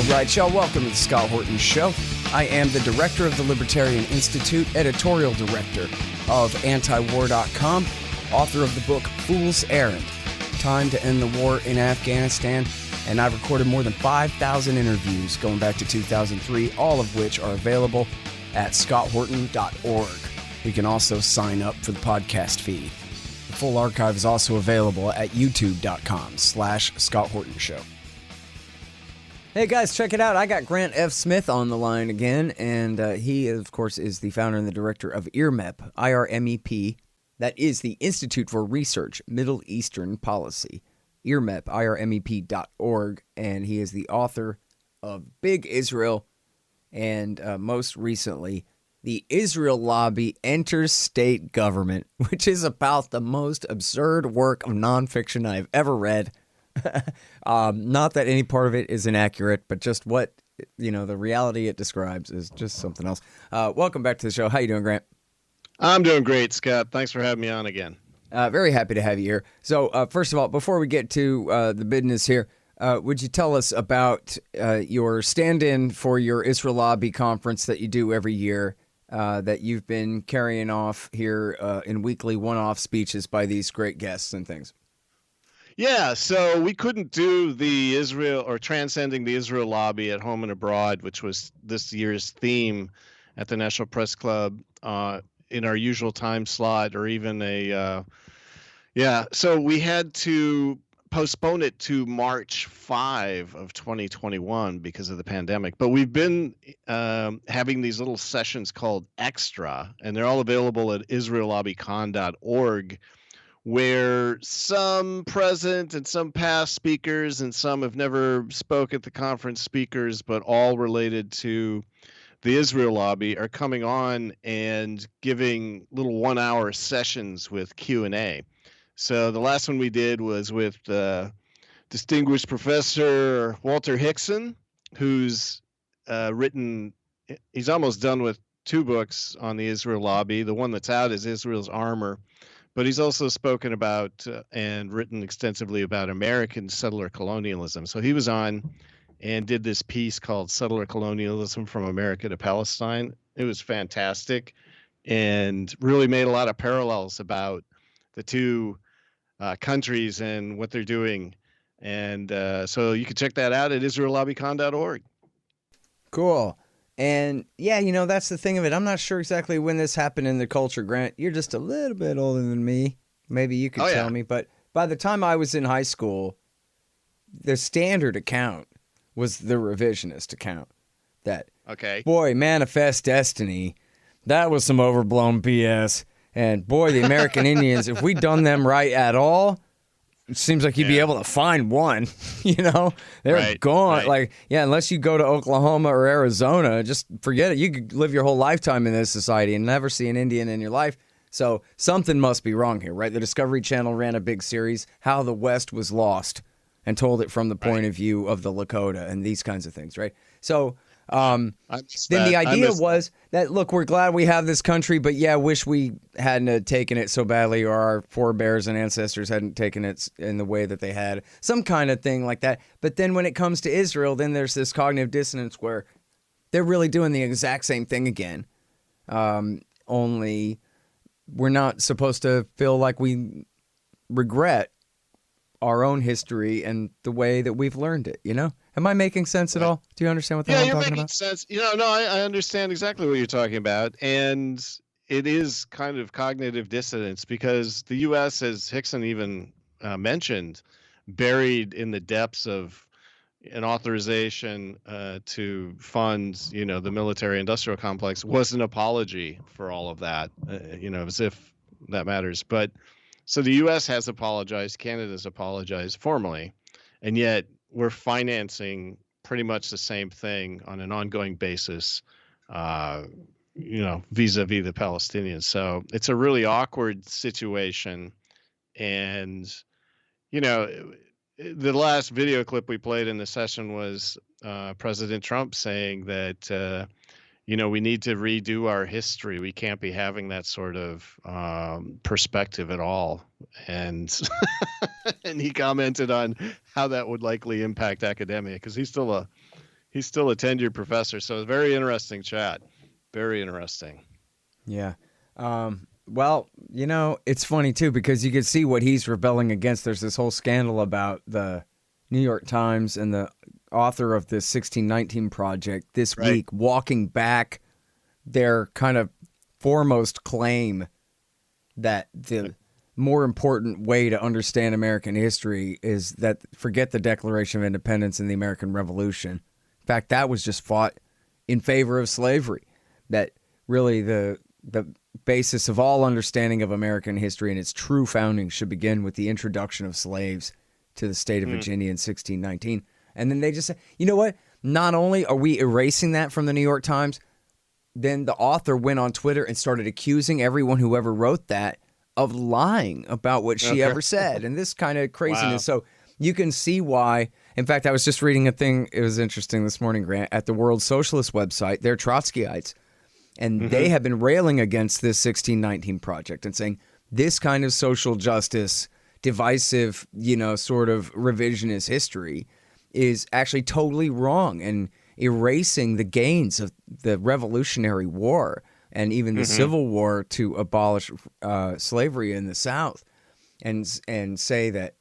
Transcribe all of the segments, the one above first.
right, y'all. Welcome to the Scott Horton Show. I am the director of the Libertarian Institute, editorial director of antiwar.com, author of the book Fool's Errand, Time to End the War in Afghanistan, and I've recorded more than 5,000 interviews going back to 2003, all of which are available at scotthorton.org. You can also sign up for the podcast feed. The full archive is also available at youtube.com/Scott Horton Show. Hey guys, check it out. I got Grant F. Smith on the line again, and he, of course, is the founder and the director of IRMEP, IRMEP. That is the Institute for Research, Middle Eastern Policy. IRMEP, IRMEP.org, and he is the author of Big Israel, and most recently, The Israel Lobby Enters State Government, which is about the most absurd work of nonfiction I've ever read. Not that any part of it is inaccurate, but just what, the reality it describes is just something else. Welcome back to the show. How you doing, Grant? I'm doing great, Scott. Thanks for having me on again. Very happy to have you here. So, first of all, before we get to the business here, would you tell us about your stand-in for your Israel Lobby conference that you do every year that you've been carrying off here in weekly one-off speeches by these great guests and things? Yeah, so we couldn't do the Israel or Transcending the Israel Lobby at Home and Abroad, which was this year's theme at the National Press Club in our usual time slot, or even so we had to postpone it to March 5 of 2021 because of the pandemic. But we've been having these little sessions called Extra, and they're all available at israellobbycon.org, where some present and some past speakers and some have never spoke at the conference speakers, but all related to the Israel Lobby, are coming on and giving little 1-hour sessions with Q&A. So the last one we did was with distinguished Professor Walter Hickson, who's he's almost done with 2 books on the Israel Lobby. The one that's out is Israel's Armor. But he's also spoken about and written extensively about American settler colonialism. So he was on and did this piece called Settler Colonialism from America to Palestine. It was fantastic and really made a lot of parallels about the two countries and what they're doing. And so you can check that out at israellobbycon.org. Cool. And yeah, that's the thing of it. I'm not sure exactly when this happened in the culture, Grant. You're just a little bit older than me. Maybe you could tell me. But by the time I was in high school, the standard account was the revisionist account. That, boy, Manifest Destiny, that was some overblown BS. And boy, the American Indians, if we'd done them right at all, it seems like you'd be able to find one, they're gone. Right. Unless you go to Oklahoma or Arizona, just forget it. You could live your whole lifetime in this society and never see an Indian in your life. So something must be wrong here, right? The Discovery Channel ran a big series, How the West Was Lost, and told it from the point of view of the Lakota and these kinds of things, right? So then the idea was that, look, we're glad we have this country, but wish we hadn't taken it so badly, or our forebears and ancestors hadn't taken it in the way that they had, some kind of thing like that. But then when it comes to Israel, then there's this cognitive dissonance where they're really doing the exact same thing again. Only we're not supposed to feel like we regret our own history and the way that we've learned it, Am I making sense at all? Do you understand what the hell I'm talking about? Yeah, you're making sense. I understand exactly what you're talking about. And it is kind of cognitive dissonance because the U.S., as Hickson even mentioned, buried in the depths of an authorization to fund, the military-industrial complex was an apology for all of that, as if that matters. But so the U.S. has apologized, Canada's apologized formally, and yet we're financing pretty much the same thing on an ongoing basis, vis-a-vis the Palestinians. So it's a really awkward situation. And, the last video clip we played in the session was President Trump saying that, we need to redo our history. We can't be having that sort of perspective at all. And and he commented on how that would likely impact academia, because he's still He's still a tenured professor. So, very interesting chat. Very interesting. Yeah. Well, it's funny too because you can see what he's rebelling against. There's this whole scandal about the New York Times and the author of the 1619 Project this week walking back their kind of foremost claim that the more important way to understand American history is that forget the Declaration of Independence and the American Revolution. In fact, that was just fought in favor of slavery. That really the basis of all understanding of American history and its true founding should begin with the introduction of slaves to the state of Virginia in 1619. And then they just say, you know what? Not only are we erasing that from the New York Times, then the author went on Twitter and started accusing everyone who ever wrote that of lying about what she ever said. And this kind of craziness. Wow. So you can see why. In fact, I was just reading a thing. It was interesting this morning, Grant, at the World Socialist website. They're Trotskyites. And they have been railing against this 1619 Project and saying this kind of social justice, divisive, sort of revisionist history is actually totally wrong and erasing the gains of the Revolutionary War and even the Civil War to abolish slavery in the South and say that,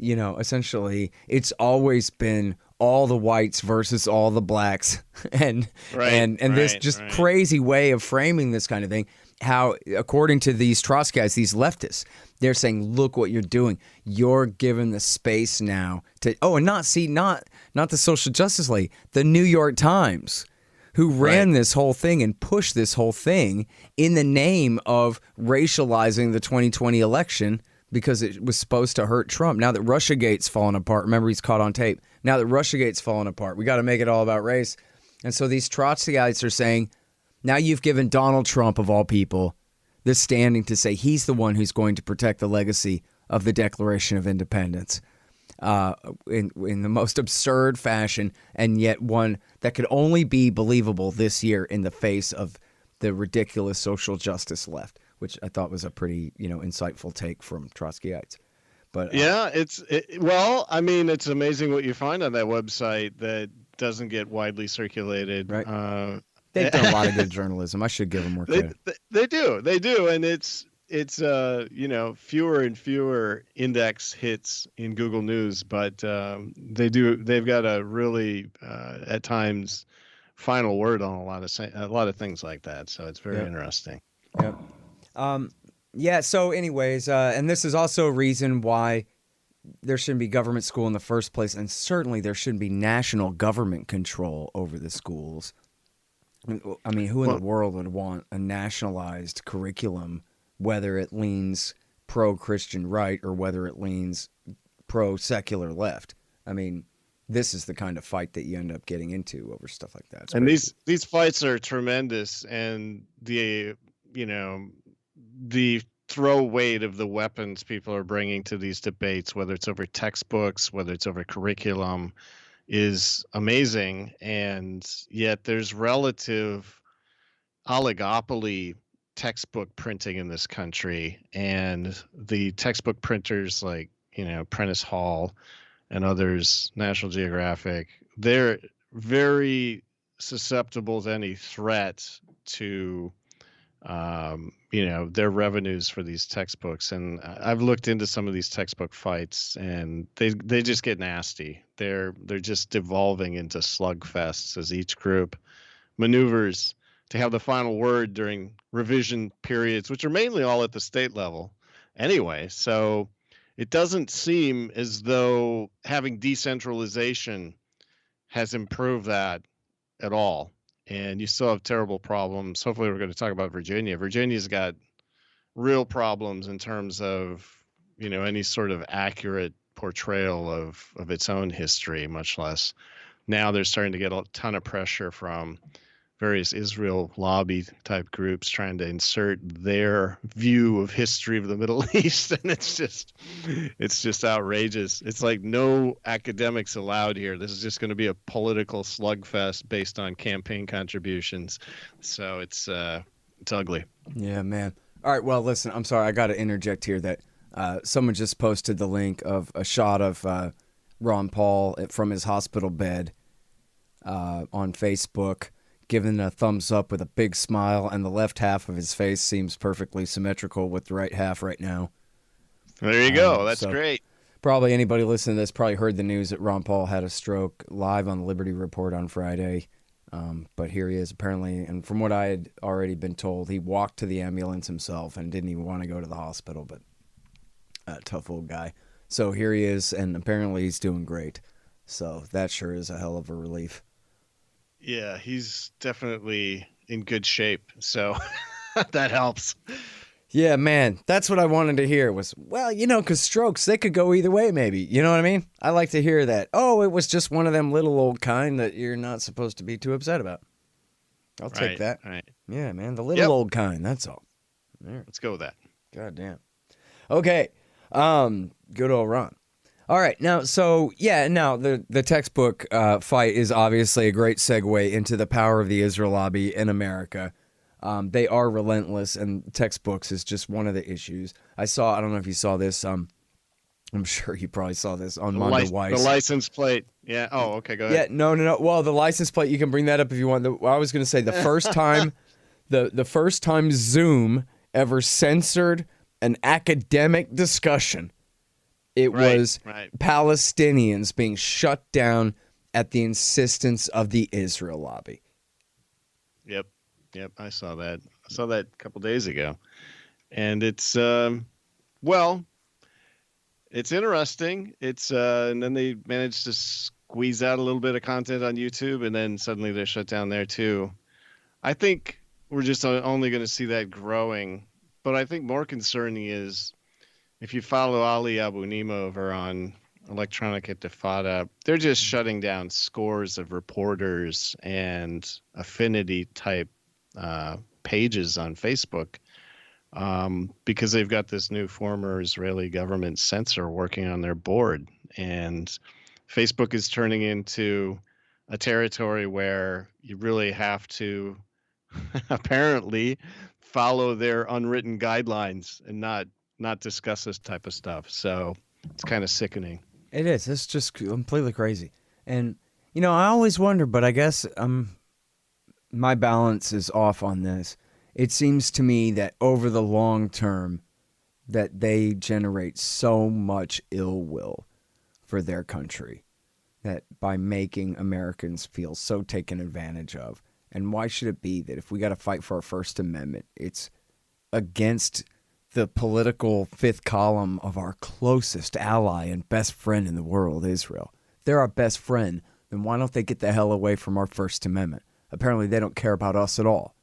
essentially it's always been all the whites versus all the blacks and this just crazy way of framing this kind of thing. How, according to these Trotskyites, these leftists, they're saying, look what you're doing. You're given the space now to, and not the Social Justice League, the New York Times, who ran this whole thing and pushed this whole thing in the name of racializing the 2020 election because it was supposed to hurt Trump. Now that Russiagate's fallen apart, remember he's caught on tape. Now that Russiagate's fallen apart, we got to make it all about race. And so these Trotskyites are saying, now you've given Donald Trump, of all people, the standing to say he's the one who's going to protect the legacy of the Declaration of Independence in the most absurd fashion, and yet one that could only be believable this year in the face of the ridiculous social justice left, which I thought was a pretty insightful take from Trotskyites. But yeah, it's amazing what you find on that website that doesn't get widely circulated. Right. They've done a lot of good journalism. I should give them more credit. They do, and it's fewer and fewer index hits in Google News, but they've got a really at times final word on a lot of things like that. So it's very interesting. Yeah. So, anyways, and this is also a reason why there shouldn't be government school in the first place, and certainly there shouldn't be national government control over the schools. I mean, who in the world would want a nationalized curriculum, whether it leans pro-Christian right or whether it leans pro-secular left? I mean, this is the kind of fight that you end up getting into over stuff like that. And these fights are tremendous, and the throw weight of the weapons people are bringing to these debates, whether it's over textbooks, whether it's over curriculum, is amazing. And yet there's relative oligopoly textbook printing in this country, and the textbook printers like Prentice Hall and others, National Geographic, they're very susceptible to any threat to their revenues for these textbooks. And I've looked into some of these textbook fights, and they just get nasty. They're just devolving into slugfests as each group maneuvers to have the final word during revision periods, which are mainly all at the state level anyway. So it doesn't seem as though having decentralization has improved that at all. And you still have terrible problems. Hopefully we're going to talk about Virginia. Virginia's got real problems in terms of, any sort of accurate portrayal of its own history, much less now they're starting to get a ton of pressure from various Israel lobby type groups trying to insert their view of history of the Middle East. And it's just outrageous. It's like no academics allowed here. This is just going to be a political slugfest based on campaign contributions. So it's ugly. Yeah, man. All right. Well, listen, I'm sorry. I got to interject here that someone just posted the link of a shot of Ron Paul from his hospital bed. on Facebook, giving a thumbs up with a big smile, and the left half of his face seems perfectly symmetrical with the right half right now. There you go. That's so great. Probably anybody listening to this probably heard the news that Ron Paul had a stroke live on the Liberty Report on Friday. But here he is apparently, and from what I had already been told, he walked to the ambulance himself and didn't even want to go to the hospital, but tough old guy. So here he is, and apparently he's doing great. So that sure is a hell of a relief. Yeah, he's definitely in good shape, so that helps. Yeah, man, that's what I wanted to hear was, well, because strokes, they could go either way maybe. You know what I mean? I like to hear that. Oh, it was just one of them little old kind that you're not supposed to be too upset about. I'll take that. Right. Yeah, man, the little old kind, that's all. There. Let's go with that. God damn. Okay, good old Ron. All right, now, the textbook fight is obviously a great segue into the power of the Israel lobby in America. They are relentless, and textbooks is just one of the issues. I don't know if you saw this. I'm sure you probably saw this on Mondo Weiss. The license plate. Yeah. Oh, okay. Go ahead. Yeah. No. Well, the license plate, you can bring that up if you want. I was going to say the first time, the first time Zoom ever censored an academic discussion, it was Palestinians being shut down at the insistence of the Israel lobby. Yep, I saw that. I saw that a couple days ago. And it's, it's interesting. It's and then they managed to squeeze out a little bit of content on YouTube, and then suddenly they're shut down there too. I think we're just only going to see that growing. But I think more concerning is if you follow Ali Abu Nima over on Electronic Intifada, they're just shutting down scores of reporters and affinity type pages on Facebook because they've got this new former Israeli government censor working on their board. And Facebook is turning into a territory where you really have to apparently follow their unwritten guidelines and not discuss this type of stuff. So it's kind of sickening. It is. It's just completely crazy. And, I always wonder, but I guess my balance is off on this. It seems to me that over the long term that they generate so much ill will for their country that by making Americans feel so taken advantage of. And why should it be that if we got to fight for our First Amendment, it's against the political fifth column of our closest ally and best friend in the world, Israel? If they're our best friend, then why don't they get the hell away from our First Amendment? Apparently they don't care about us at all.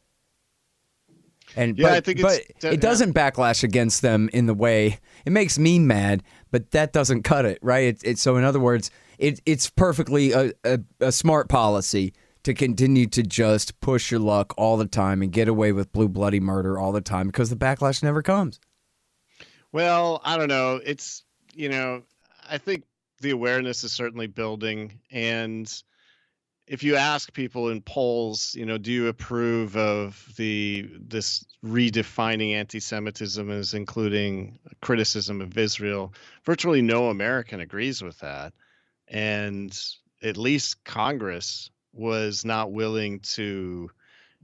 And I think it doesn't backlash against them in the way it makes me mad, but that doesn't cut it, right? So in other words, it's perfectly a smart policy to continue to just push your luck all the time and get away with blue bloody murder all the time because the backlash never comes. Well, I don't know. It's, I think the awareness is certainly building. And if you ask people in polls, do you approve of this redefining anti-Semitism as including criticism of Israel, virtually no American agrees with that. And at least Congress was not willing to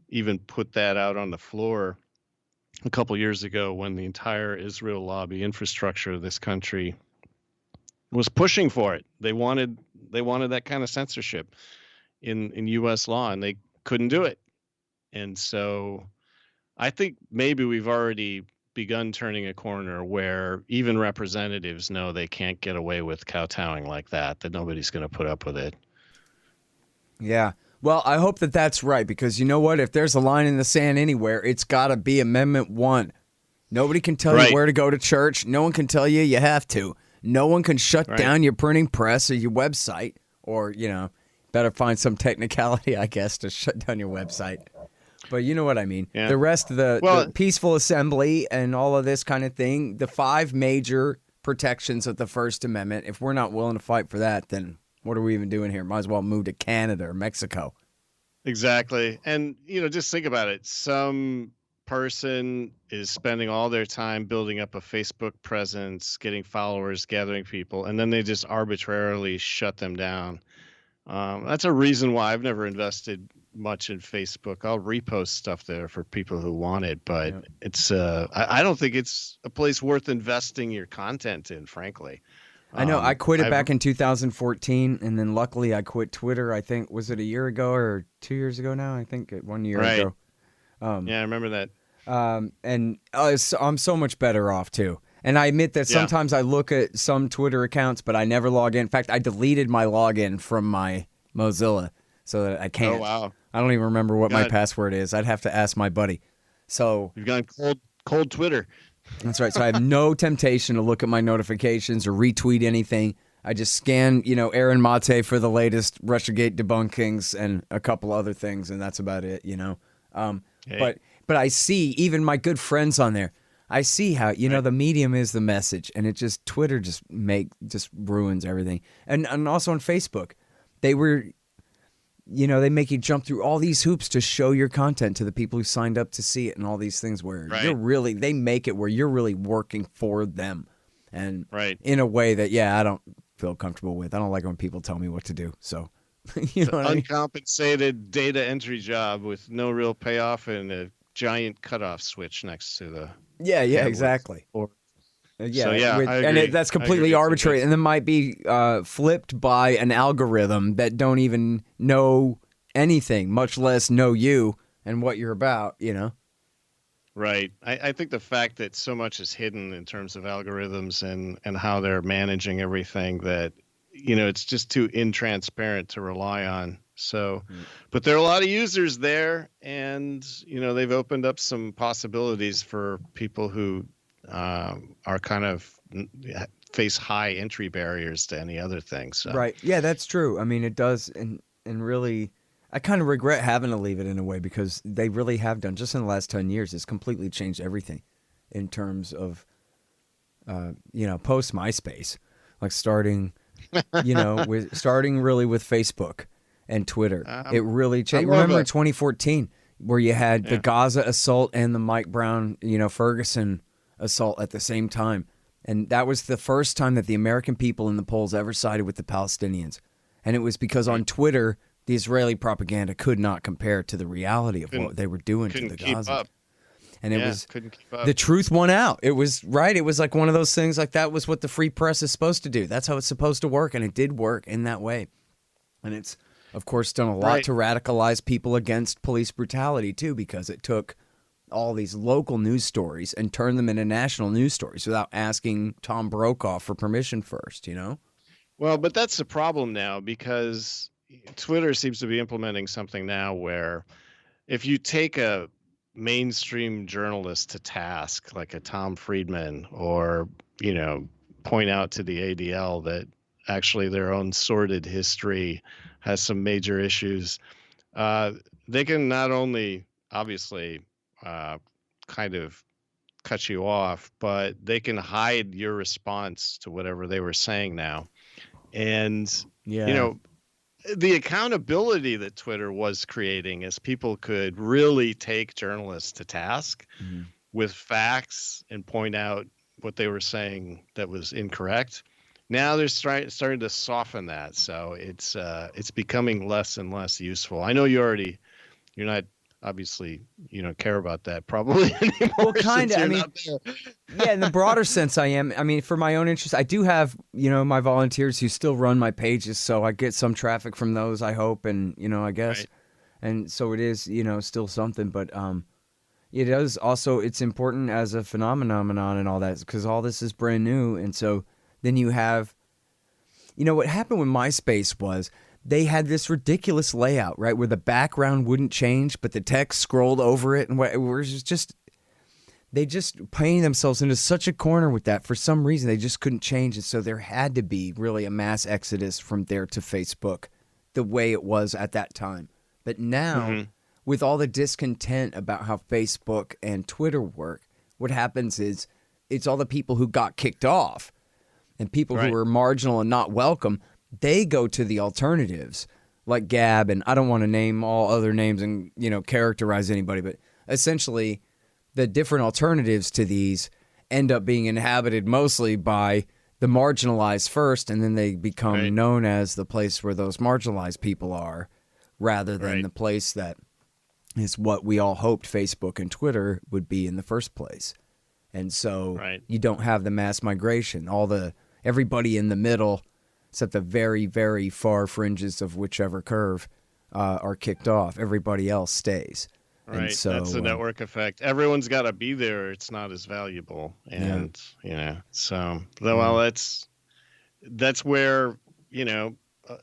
even put that out on the floor a couple years ago when the entire Israel lobby infrastructure of this country was pushing for it. They wanted that kind of censorship in U.S. law, and they couldn't do it. And so I think maybe we've already begun turning a corner where even representatives know they can't get away with kowtowing like that nobody's going to put up with it. Yeah. Well, I hope that that's right, because you know what? If there's a line in the sand anywhere, it's got to be Amendment 1. Nobody can tell you where to go to church. No one can tell you have to. No one can shut down your printing press or your website, or, better find some technicality, I guess, to shut down your website. But you know what I mean. Yeah. The rest of the peaceful assembly and all of this kind of thing, the 5 major protections of the First Amendment, if we're not willing to fight for that, then what are we even doing here? Might as well move to Canada or Mexico. Exactly. And, just think about it. Some person is spending all their time building up a Facebook presence, getting followers, gathering people, and then they just arbitrarily shut them down. That's a reason why I've never invested much in Facebook. I'll repost stuff there for people who want it, but Yeah. it's I don't think it's a place worth investing your content in, frankly. I know. I quit it I've back in 2014, and then luckily I quit Twitter. I think was it a year ago or 2 years ago now? I think 1 year right. ago. Yeah, I remember that. And I'm so much better off too. And I admit that Yeah. sometimes I look at some Twitter accounts, but I never log in. In fact, I deleted my login from my Mozilla so that I can't. Oh wow. I don't even remember what my God. password is. I'd have to ask my buddy. So You've gone cold Twitter. that's right. So I have no temptation to look at my notifications or retweet anything. I just scan, Aaron Mate for the latest Russiagate debunkings and a couple other things, and that's about it, Hey. But I see even my good friends on there. I see how the medium is the message, and it just Twitter just ruins everything. And also on Facebook, they make you jump through all these hoops to show your content to the people who signed up to see it, and all these things where they make it where you're really working for them, and in a way that I don't feel comfortable with. I don't like when people tell me what to do. So What I mean? Uncompensated data entry job with no real payoff and a giant cutoff switch next to the exactly. I agree. And that's completely arbitrary, and it might be flipped by an algorithm that don't even know anything, much less know you and what you're about. Right. I think the fact that so much is hidden in terms of algorithms and how they're managing everything that it's just too intransparent to rely on. So, but there are a lot of users there, and they've opened up some possibilities for people who are kind of face high entry barriers to any other thing. So. Right. Yeah, that's true. I mean, it does, and really, I kind of regret having to leave it in a way because they really have done just in the last 10 years. It's completely changed everything in terms of, post MySpace, like starting really with Facebook and Twitter. It really changed. Remember in 2014 where you had the Gaza assault and the Mike Brown, Ferguson assault at the same time. And that was the first time that the American people in the polls ever sided with the Palestinians. And it was because on Twitter, the Israeli propaganda could not compare to the reality of what they were doing to the Gaza. And it was couldn't keep up. The truth won out. It was right. It was like one of those things like that was what the free press is supposed to do. That's how it's supposed to work. And it did work in that way. And it's, of course, done a lot to radicalize people against police brutality, too, because it took all these local news stories and turned them into national news stories without asking Tom Brokaw for permission first, Well, but that's the problem now because Twitter seems to be implementing something now where if you take a mainstream journalist to task, like a Tom Friedman, or, point out to the ADL that actually their own sordid history has some major issues, they can not only obviously kind of cut you off, but they can hide your response to whatever they were saying now. And, the accountability that Twitter was creating as people could really take journalists to task with facts and point out what they were saying that was incorrect. Now they're starting to soften that. So it's becoming less and less useful. I know you're not obviously you don't care about that probably anymore. Well, kind of. I mean, in the broader sense, I am. I mean, for my own interest, I do have my volunteers who still run my pages, so I get some traffic from those. I hope, and I guess, and so it is still something. But it is also it's important as a phenomenon and all that because all this is brand new, and so then you have, what happened with MySpace was. They had this ridiculous layout, right, where the background wouldn't change, but the text scrolled over it, and they just painted themselves into such a corner with that. For some reason, they just couldn't change it, so there had to be really a mass exodus from there to Facebook, the way it was at that time. But now, with all the discontent about how Facebook and Twitter work, what happens is it's all the people who got kicked off and people who were marginal and not welcome. They go to the alternatives like Gab, and I don't want to name all other names and, characterize anybody, but essentially the different alternatives to these end up being inhabited mostly by the marginalized first, and then they become Right. known as the place where those marginalized people are, rather than Right. the place that is what we all hoped Facebook and Twitter would be in the first place. And so Right. you don't have the mass migration. Everybody in the middle, except the very, very far fringes of whichever curve, are kicked off. Everybody else stays. And Right. so That's the network effect. Everyone's got to be there. It's not as valuable. And, so, well, that's where,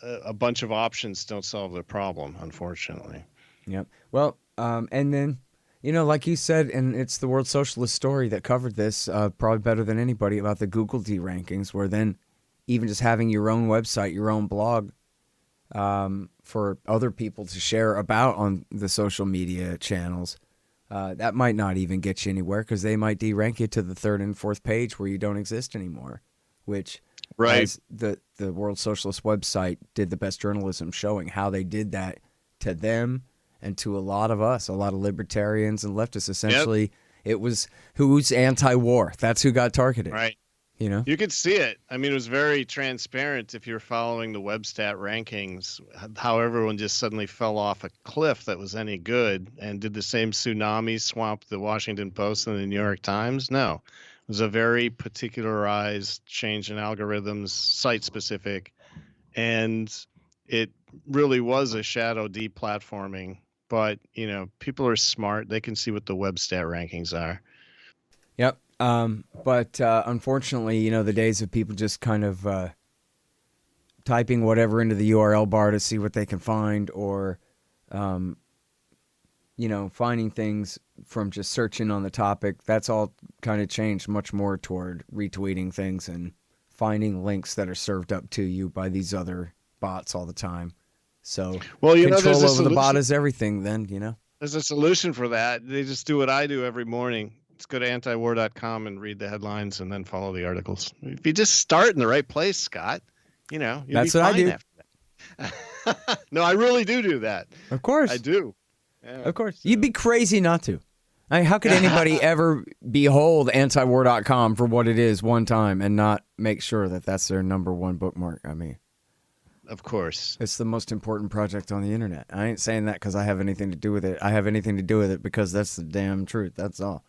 a bunch of options don't solve the problem, unfortunately. Yep. Well, and then, like you said, and it's the World Socialist Story that covered this probably better than anybody about the Google D rankings, where then even just having your own website, your own blog, for other people to share about on the social media channels, that might not even get you anywhere, because they might derank you to the third and fourth page where you don't exist anymore, which, as the World Socialist website did the best journalism showing how they did that to them and to a lot of us, a lot of libertarians and leftists. Essentially, it was who's anti-war. That's who got targeted. Right. You could see it. I mean, it was very transparent if you're following the Webstat rankings, how everyone just suddenly fell off a cliff that was any good. And did the same tsunami swamp the Washington Post and the New York Times? No. It was a very particularized change in algorithms, site-specific, and it really was a shadow deplatforming. But, people are smart. They can see what the Webstat rankings are. Yep. But unfortunately, the days of people just kind of typing whatever into the URL bar to see what they can find, or, finding things from just searching on the topic, that's all kind of changed much more toward retweeting things and finding links that are served up to you by these other bots all the time. So control over the bot is everything then, There's a solution for that. They just do what I do every morning. Let's go to antiwar.com and read the headlines and then follow the articles. If you just start in the right place, Scott, you'll that's be what I fine do. After that. No, I really do that. Of course. I do. Yeah, of course. So. You'd be crazy not to. I mean, how could anybody ever behold antiwar.com for what it is one time and not make sure that that's their number one bookmark? I mean, of course. It's the most important project on the internet. I ain't saying that because I have anything to do with it. I have anything to do with it because that's the damn truth. That's all.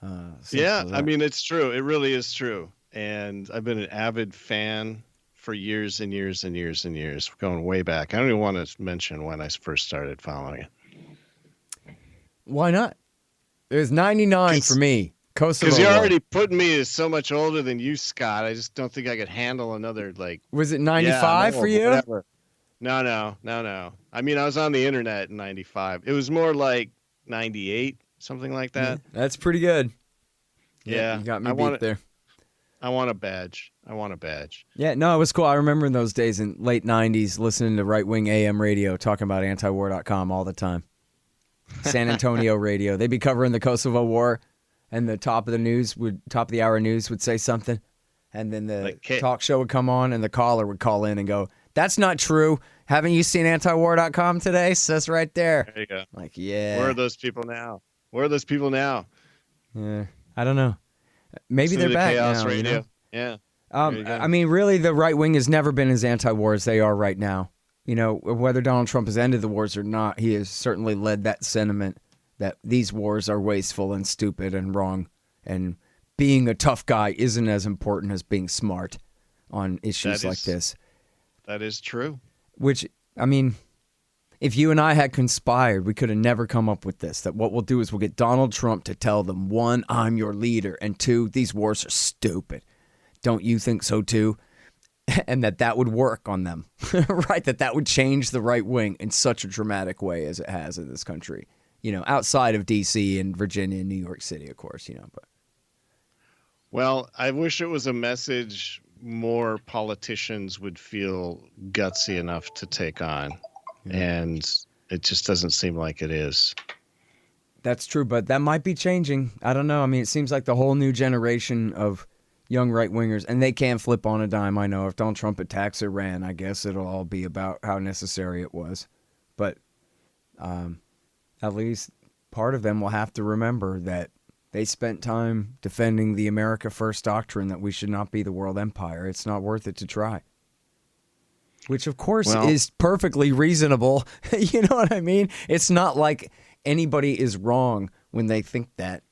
I mean, it's true. It really is true. And I've been an avid fan for years and years and years and years, going way back. I don't even want to mention when I first started following it. Why not? It was 99 for me. Kosovo. Because you're already putting me as so much older than you, Scott. I just don't think I could handle another, Was it 95 for you? Whatever. No. I mean, I was on the internet in 95. It was more like 98, something like that. That's pretty good. Yeah. You got me beat there. I want a badge. Yeah, no, it was cool. I remember in those days in late 90s listening to right-wing AM radio talking about antiwar.com all the time. San Antonio radio. They'd be covering the Kosovo War, and the top of the hour news would say something, and then the talk show would come on, and the caller would call in and go, "That's not true. Haven't you seen antiwar.com today? Says right there." There you go. Yeah. Where are those people now? Yeah, I don't know. Maybe they're back Chaos now. Radio. Yeah. I mean, really, the right wing has never been as anti-war as they are right now. Whether Donald Trump has ended the wars or not, he has certainly led that sentiment that these wars are wasteful and stupid and wrong, and being a tough guy isn't as important as being smart on issues like this. That is true. Which, I mean, if you and I had conspired, we could have never come up with this. That what we'll do is we'll get Donald Trump to tell them, 1, I'm your leader, and 2, these wars are stupid. Don't you think so too? And that would work on them, right? That would change the right wing in such a dramatic way as it has in this country. Outside of D.C. and Virginia and New York City, of course, but. Well, I wish it was a message more politicians would feel gutsy enough to take on. Yeah. And it just doesn't seem like it is. That's true, but that might be changing. I don't know. I mean, it seems like the whole new generation of young right-wingers, and they can flip on a dime, I know. If Donald Trump attacks Iran, I guess it'll all be about how necessary it was. But at least part of them will have to remember that They spent time defending the America First doctrine that we should not be the world empire. It's not worth it to try. Which, of course, is perfectly reasonable. You know what I mean? It's not like anybody is wrong when they think that.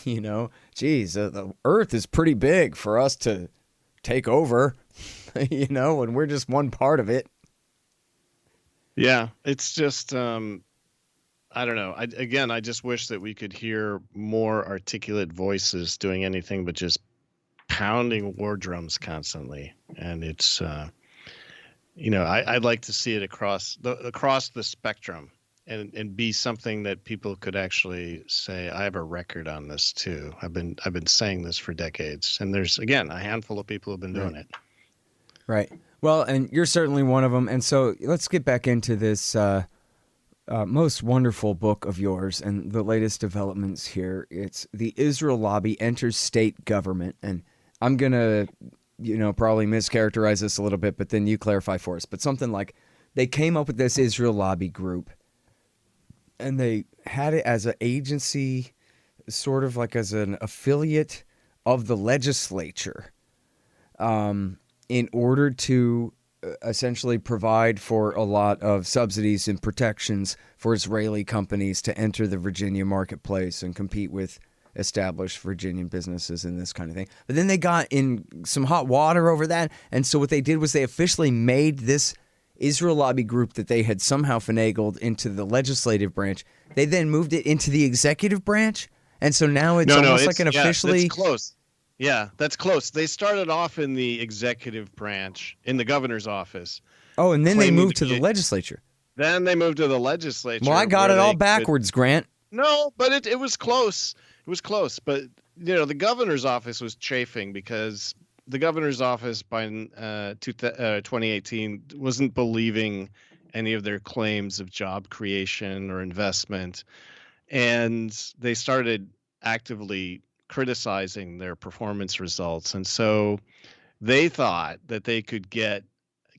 You know, geez, the earth is pretty big for us to take over, you know, and we're just one part of it. Yeah, it's just, I don't know. I just wish that we could hear more articulate voices doing anything but just pounding war drums constantly. And it's, I'd like to see it across the spectrum and be something that people could actually say, I have a record on this too. I've been saying this for decades. And there's, again, a handful of people who have been doing it. Right. Well, and you're certainly one of them. And so let's get back into this most wonderful book of yours and the latest developments here. It's The Israel Lobby Enters State Government. And I'm going to, probably mischaracterize this a little bit, but then you clarify for us. But something like they came up with this Israel Lobby group and they had it as an agency, sort of like as an affiliate of the legislature, in order to essentially provide for a lot of subsidies and protections for Israeli companies to enter the Virginia marketplace and compete with established Virginian businesses and this kind of thing. But then they got in some hot water over that. And so what they did was they officially made this Israel Lobby group that they had somehow finagled into the legislative branch. They then moved it into the executive branch. And so now it's almost like an officially... That's close. Yeah, that's close. They started off in the executive branch, in the governor's office. Oh, and then they moved to the legislature. Then they moved to the legislature. Well, I got it all backwards, Grant. No, but it was close. It was close. But, the governor's office was chafing because the governor's office by 2018 wasn't believing any of their claims of job creation or investment. And they started actively criticizing their performance results. And so they thought that they could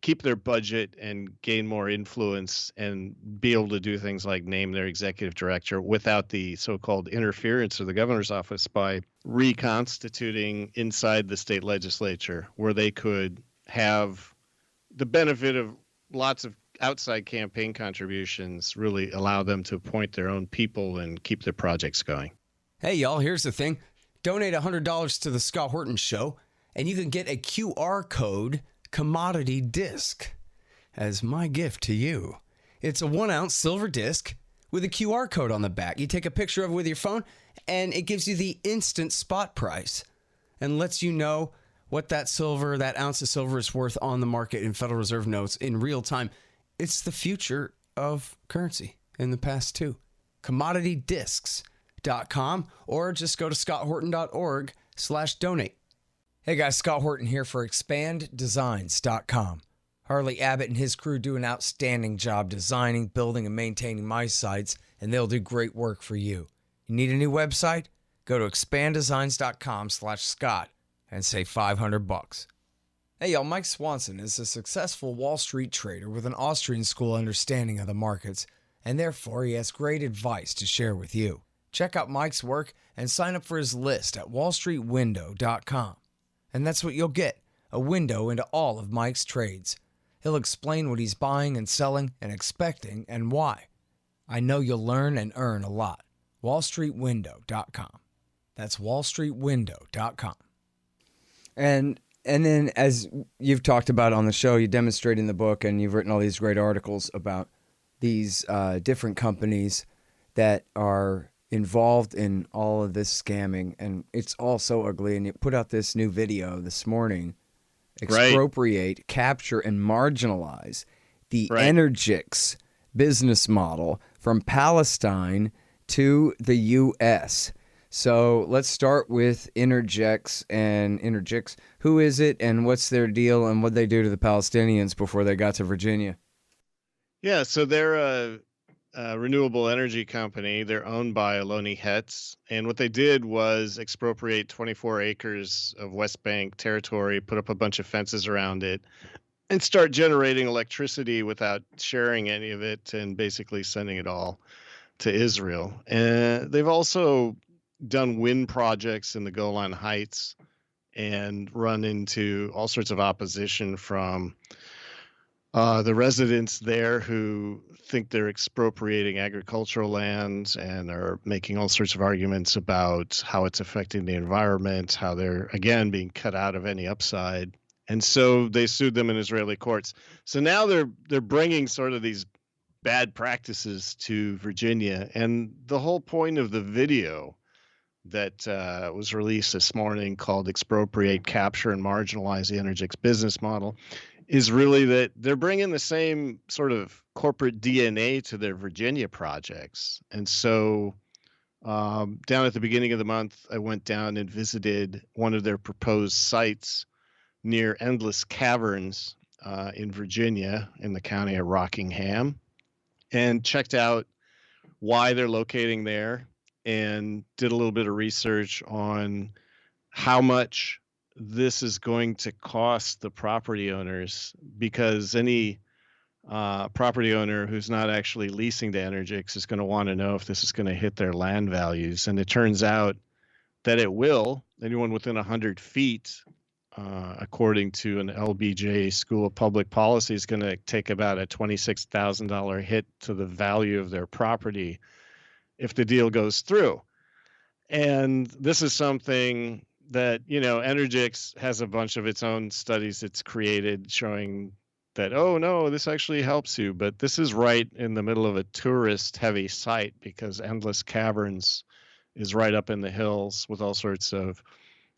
keep their budget and gain more influence and be able to do things like name their executive director without the so-called interference of the governor's office by reconstituting inside the state legislature, where they could have the benefit of lots of outside campaign contributions, really allow them to appoint their own people and keep their projects going. Hey, y'all, here's the thing. Donate $100 to the Scott Horton Show, and you can get a QR code commodity disc as my gift to you. It's a 1-ounce silver disc with a QR code on the back. You take a picture of it with your phone, and it gives you the instant spot price and lets you know what that ounce of silver is worth on the market in Federal Reserve notes in real time. It's the future of currency in the past, too. CommodityDiscs.com, or just go to scotthorton.org/donate. Hey guys, Scott Horton here for expanddesigns.com. Harley Abbott and his crew do an outstanding job designing, building, and maintaining my sites, and they'll do great work for you. You need a new website? Go to expanddesigns.com/Scott and save $500. Hey y'all, Mike Swanson is a successful Wall Street trader with an Austrian school understanding of the markets, and therefore he has great advice to share with you. Check out Mike's work and sign up for his list at wallstreetwindow.com. And that's what you'll get, a window into all of Mike's trades. He'll explain what he's buying and selling and expecting and why. I know you'll learn and earn a lot. wallstreetwindow.com. That's wallstreetwindow.com. And then, as you've talked about on the show, you demonstrate in the book, and you've written all these great articles about these different companies that are involved in all of this scamming, and it's all so ugly. And you put out this new video this morning, expropriate, capture, and marginalize the Energix business model from Palestine to the U.S. So let's start with Energix. And Energix, who is it, and what's their deal, and what they do to the Palestinians before they got to Virginia? Yeah, so they're a renewable energy company. They're owned by Aloni Hetz, and what they did was expropriate 24 acres of West Bank territory, put up a bunch of fences around it, and start generating electricity without sharing any of it, and basically sending it all to Israel. And they've also, done wind projects in the Golan Heights and run into all sorts of opposition from the residents there who think they're expropriating agricultural land and are making all sorts of arguments about how it's affecting the environment, how they're, again, being cut out of any upside. And so they sued them in Israeli courts. So now they're bringing sort of these bad practices to Virginia. And the whole point of the video that was released this morning called Expropriate, Capture, and Marginalize the Energix Business Model is really that they're bringing the same sort of corporate DNA to their Virginia projects. And so down at the beginning of the month, I went down and visited one of their proposed sites near Endless Caverns in Virginia in the county of Rockingham, and checked out why they're locating there and did a little bit of research on how much this is going to cost the property owners, because any property owner who's not actually leasing to Energix is going to want to know if this is going to hit their land values. And it turns out that it will. Anyone within 100 feet, according to an LBJ School of Public Policy, is going to take about a $26,000 hit to the value of their property if the deal goes through. And this is something that, Energix has a bunch of its own studies it's created showing that, oh no, this actually helps you. But this is right in the middle of a tourist heavy site, because Endless Caverns is right up in the hills with all sorts of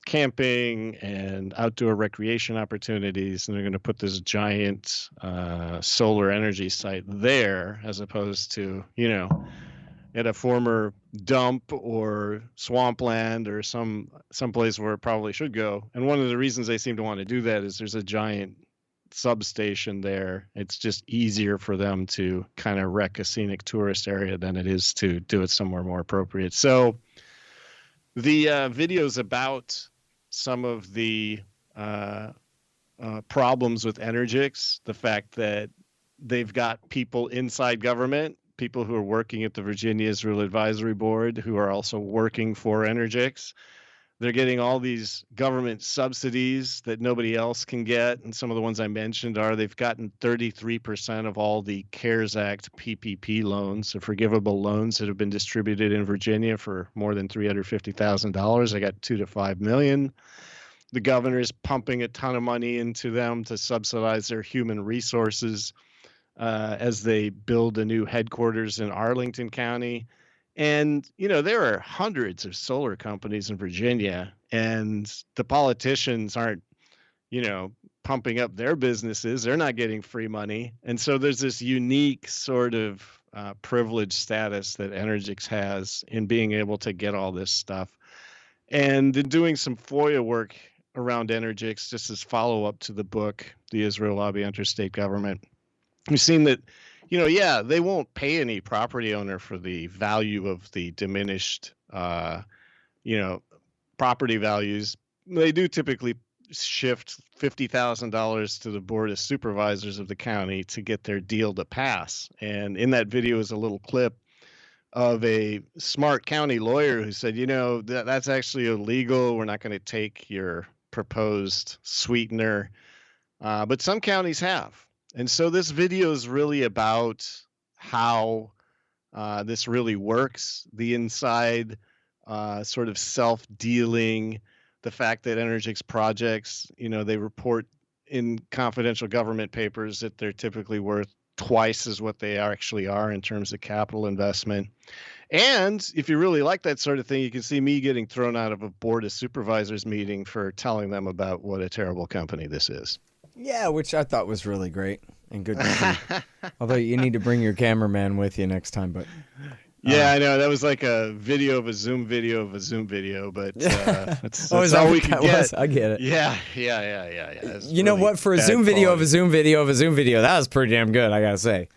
camping and outdoor recreation opportunities. And they're going to put this giant solar energy site there, as opposed to, at a former dump or swampland or some place where it probably should go. And one of the reasons they seem to want to do that is there's a giant substation there. It's just easier for them to kind of wreck a scenic tourist area than it is to do it somewhere more appropriate. So the videos about some of the problems with Energix, the fact that they've got people inside government, people who are working at the Virginia Israel Advisory Board, who are also working for Energix. They're getting all these government subsidies that nobody else can get. And some of the ones I mentioned are they've gotten 33% of all the CARES Act PPP loans, the forgivable loans that have been distributed in Virginia for more than $350,000. They got $2 to $5 million. The governor is pumping a ton of money into them to subsidize their human resources as they build a new headquarters in Arlington County. And, there are hundreds of solar companies in Virginia, and the politicians aren't, pumping up their businesses. They're not getting free money. And so there's this unique sort of privileged status that Energix has in being able to get all this stuff. And in doing some FOIA work around Energix, just as follow-up to the book, The Israel Lobby Under State Government, we've seen that, they won't pay any property owner for the value of the diminished, property values. They do typically shift $50,000 to the Board of Supervisors of the county to get their deal to pass. And in that video is a little clip of a smart county lawyer who said, that's actually illegal. We're not going to take your proposed sweetener. But some counties have. And so this video is really about how this really works, the inside sort of self-dealing, the fact that Energix projects, they report in confidential government papers that they're typically worth twice as what they actually are in terms of capital investment. And if you really like that sort of thing, you can see me getting thrown out of a Board of Supervisors meeting for telling them about what a terrible company this is. Yeah, which I thought was really great and good to see. Although you need to bring your cameraman with you next time. But yeah, I know. That was like a video of a Zoom video of a Zoom video, but that's is all that we what could that get. was? I get it. Yeah. You know what? For a Zoom video of a Zoom video of a Zoom video, that was pretty damn good, I got to say.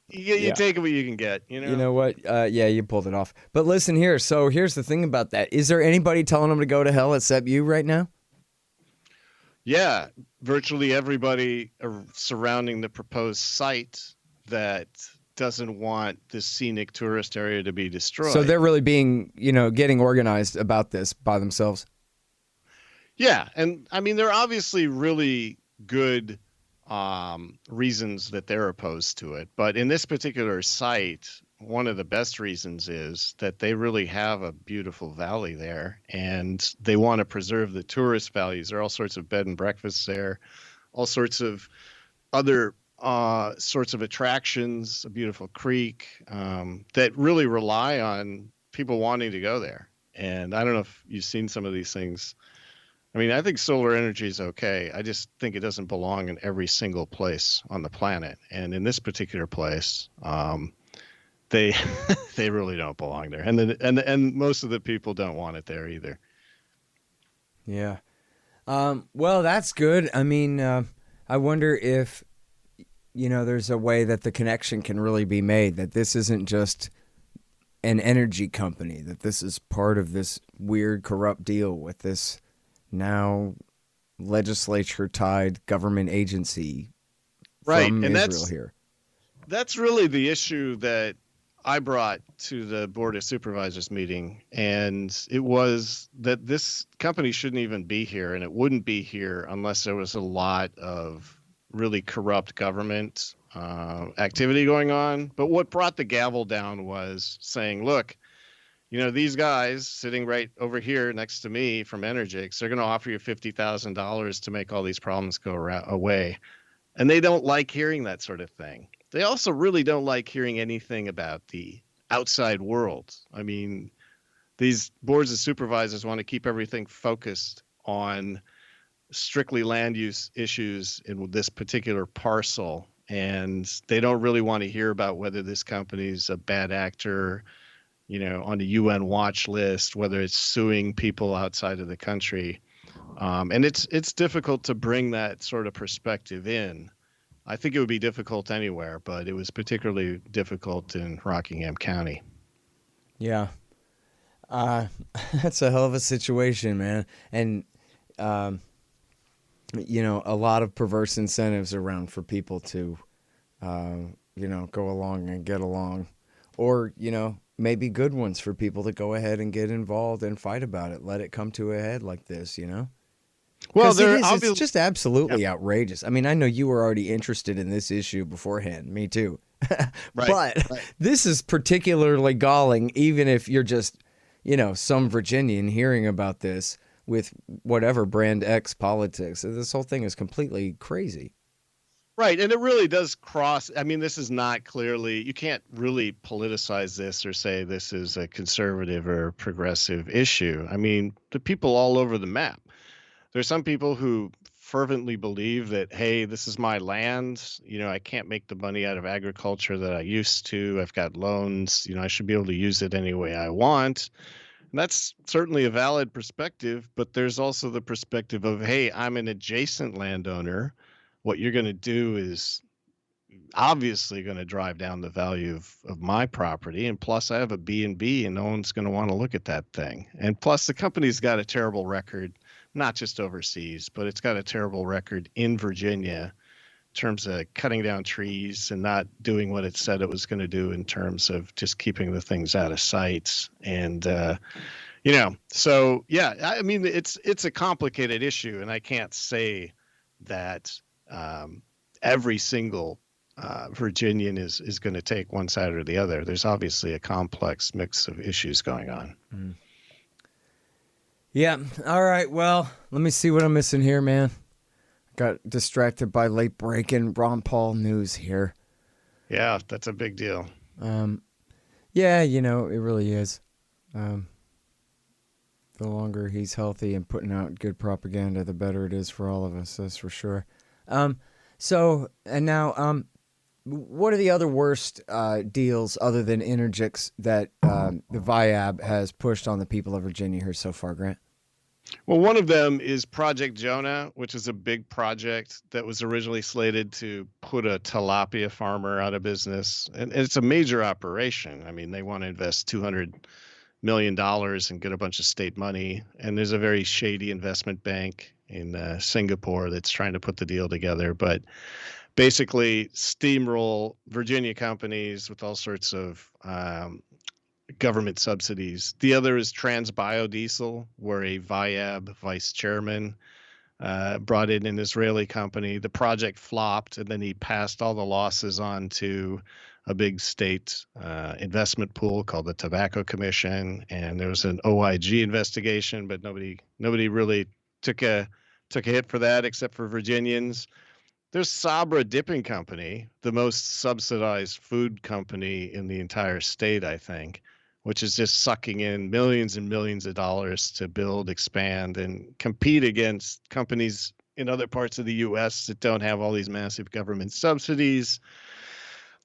You take what you can get. You know what? You pulled it off. But listen here. So here's the thing about that. Is there anybody telling them to go to hell except you right now? Yeah, virtually everybody surrounding the proposed site that doesn't want this scenic tourist area to be destroyed. So they're really being, getting organized about this by themselves. Yeah, and I mean, there are obviously really good reasons that they're opposed to it, but in this particular site, one of the best reasons is that they really have a beautiful valley there, and they want to preserve the tourist values. There are all sorts of bed and breakfasts there, all sorts of other sorts of attractions, a beautiful creek that really rely on people wanting to go there. And I don't know if you've seen some of these things. I mean, I think solar energy is okay. I just think it doesn't belong in every single place on the planet. And in this particular place, they they really don't belong there. And most of the people don't want it there either. Yeah. Well, that's good. I mean, I wonder if, there's a way that the connection can really be made, that this isn't just an energy company, that this is part of this weird, corrupt deal with this now legislature-tied government agency from Israel here. That's really the issue that I brought to the Board of Supervisors meeting, and it was that this company shouldn't even be here, and it wouldn't be here unless there was a lot of really corrupt government activity going on. But what brought the gavel down was saying, look, these guys sitting right over here next to me from Energix, they're going to offer you $50,000 to make all these problems go away. And they don't like hearing that sort of thing. They also really don't like hearing anything about the outside world. I mean, these boards of supervisors want to keep everything focused on strictly land use issues in this particular parcel. And they don't really want to hear about whether this company's a bad actor, on the UN watch list, whether it's suing people outside of the country. And it's difficult to bring that sort of perspective in. I think it would be difficult anywhere, but it was particularly difficult in Rockingham County. Yeah. That's a hell of a situation, man. And, a lot of perverse incentives around for people to, go along and get along. Or, maybe good ones for people to go ahead and get involved and fight about it. Let it come to a head like this, Well, it's just absolutely outrageous. I mean, I know you were already interested in this issue beforehand. Me too. But this is particularly galling, even if you're just, some Virginian hearing about this with whatever brand X politics. This whole thing is completely crazy. Right. And it really does cross. I mean, this is not clearly, you can't really politicize this or say this is a conservative or progressive issue. I mean, the people all over the map. There's some people who fervently believe that, hey, this is my land. I can't make the money out of agriculture that I used to. I've got loans. I should be able to use it any way I want. And that's certainly a valid perspective. But there's also the perspective of, hey, I'm an adjacent landowner. What you're going to do is obviously going to drive down the value of my property. And plus, I have a B&B and no one's going to want to look at that thing. And plus, the company's got a terrible record, not just overseas, but it's got a terrible record in Virginia in terms of cutting down trees and not doing what it said it was going to do in terms of just keeping the things out of sight. And, so, yeah, I mean, it's a complicated issue, and I can't say that every single Virginian is going to take one side or the other. There's obviously a complex mix of issues going on. Mm. Yeah. All right. Well, let me see what I'm missing here, man. Got distracted by late breaking Ron Paul news here. Yeah, that's a big deal. Yeah, it really is. The longer he's healthy and putting out good propaganda, the better it is for all of us. That's for sure. So, and now, what are the other worst deals other than Energix that the VIAB has pushed on the people of Virginia here so far, Grant? Well, one of them is Project Jonah, which is a big project that was originally slated to put a tilapia farmer out of business. And it's a major operation. I mean, they want to invest $200 million and get a bunch of state money. And there's a very shady investment bank in Singapore that's trying to put the deal together. But basically steamroll Virginia companies with all sorts of government subsidies. The other is trans biodiesel, where a VIAB vice chairman brought in an Israeli company. The project flopped, and then he passed all the losses on to a big state investment pool called the Tobacco Commission. And there was an OIG investigation, but nobody really took a hit for that except for Virginians. There's Sabra Dipping Company, the most subsidized food company in the entire state, I think, which is just sucking in millions and millions of dollars to build, expand, and compete against companies in other parts of the U.S. that don't have all these massive government subsidies.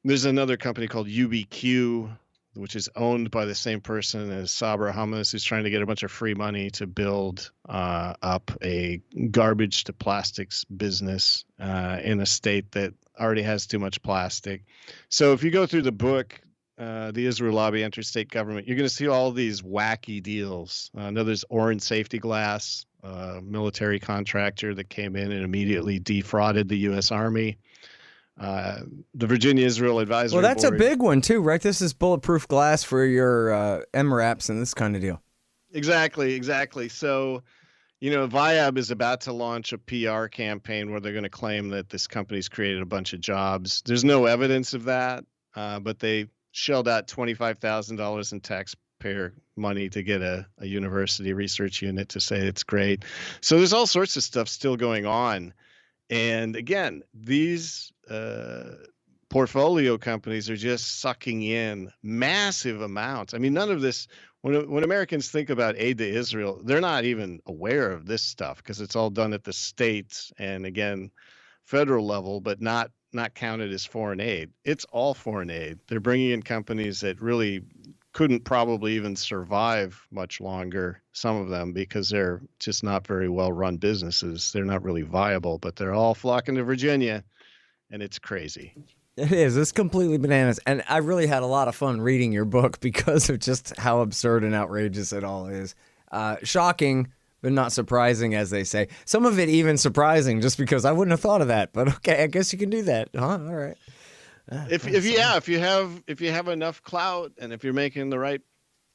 There's another company called UBQ, which is owned by the same person as Sabra Hummus, who's trying to get a bunch of free money to build up a garbage to plastics business in a state that already has too much plastic. So if you go through the book, The Israel Lobby, Interstate Government, you're going to see all these wacky deals. There's Orange Safety Glass, a military contractor that came in and immediately defrauded the U.S. Army. The Virginia Israel Advisory Board. Well, that's a big one too, right? This is bulletproof glass for your MRAPs and this kind of deal. Exactly. So, VIAB is about to launch a PR campaign where they're going to claim that this company's created a bunch of jobs. There's no evidence of that, but they shelled out $25,000 in taxpayer money to get a university research unit to say it's great. So there's all sorts of stuff still going on. And again, these portfolio companies are just sucking in massive amounts. I mean, none of this, when Americans think about aid to Israel, they're not even aware of this stuff because it's all done at the states and, again, federal level, but not counted as foreign aid. It's all foreign aid. They're bringing in companies that really couldn't probably even survive much longer, some of them, because they're just not very well-run businesses. They're not really viable, but they're all flocking to Virginia, and it's crazy. It is. It's completely bananas. And I really had a lot of fun reading your book because of just how absurd and outrageous it all is. Shocking, but not surprising, as they say. Some of it even surprising, just because I wouldn't have thought of that. But okay, I guess you can do that, huh? All right. If you have enough clout and if you're making the right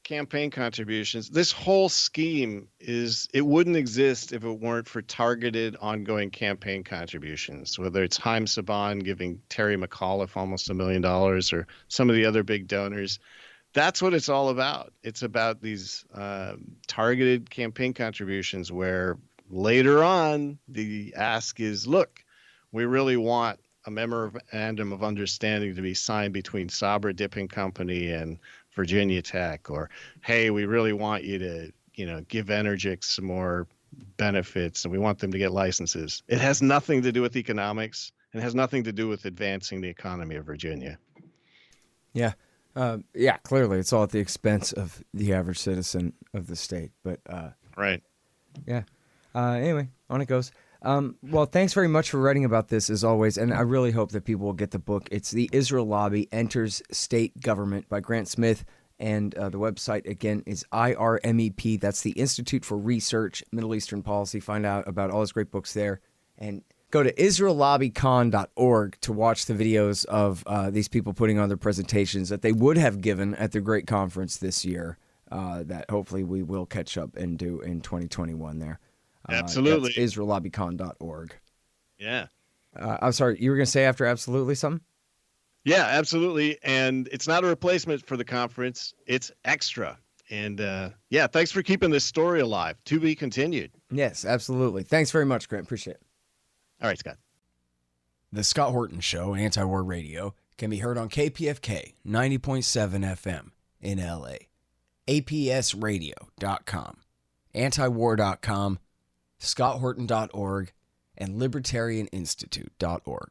campaign contributions, this whole scheme it wouldn't exist if it weren't for targeted ongoing campaign contributions, whether it's Haim Saban giving Terry McAuliffe almost $1 million or some of the other big donors. That's what it's all about. It's about these targeted campaign contributions where later on the ask is, look, we really want a memorandum of understanding to be signed between Sabra Dipping Company and Virginia Tech, or, hey, we really want you to, give Energix some more benefits and we want them to get licenses. It has nothing to do with economics. It has nothing to do with advancing the economy of Virginia. Yeah. Clearly it's all at the expense of the average citizen of the state, but right. Yeah. Anyway, on it goes. Well, thanks very much for writing about this, as always, and I really hope that people will get the book. It's The Israel Lobby Enters State Government by Grant Smith, and the website, again, is IRMEP. That's the Institute for Research, Middle Eastern Policy. Find out about all his great books there, and go to israellobbycon.org to watch the videos of these people putting on their presentations that they would have given at the great conference this year that hopefully we will catch up and do in 2021 there. Absolutely. That's israellobbycon.org. Yeah. I'm sorry, you were going to say after absolutely something? Yeah, absolutely. And it's not a replacement for the conference. It's extra. And thanks for keeping this story alive. To be continued. Yes, absolutely. Thanks very much, Grant. Appreciate it. All right, Scott. The Scott Horton Show, Anti-War Radio, can be heard on KPFK 90.7 FM in LA, APSradio.com, antiwar.com, scotthorton.org, and libertarianinstitute.org.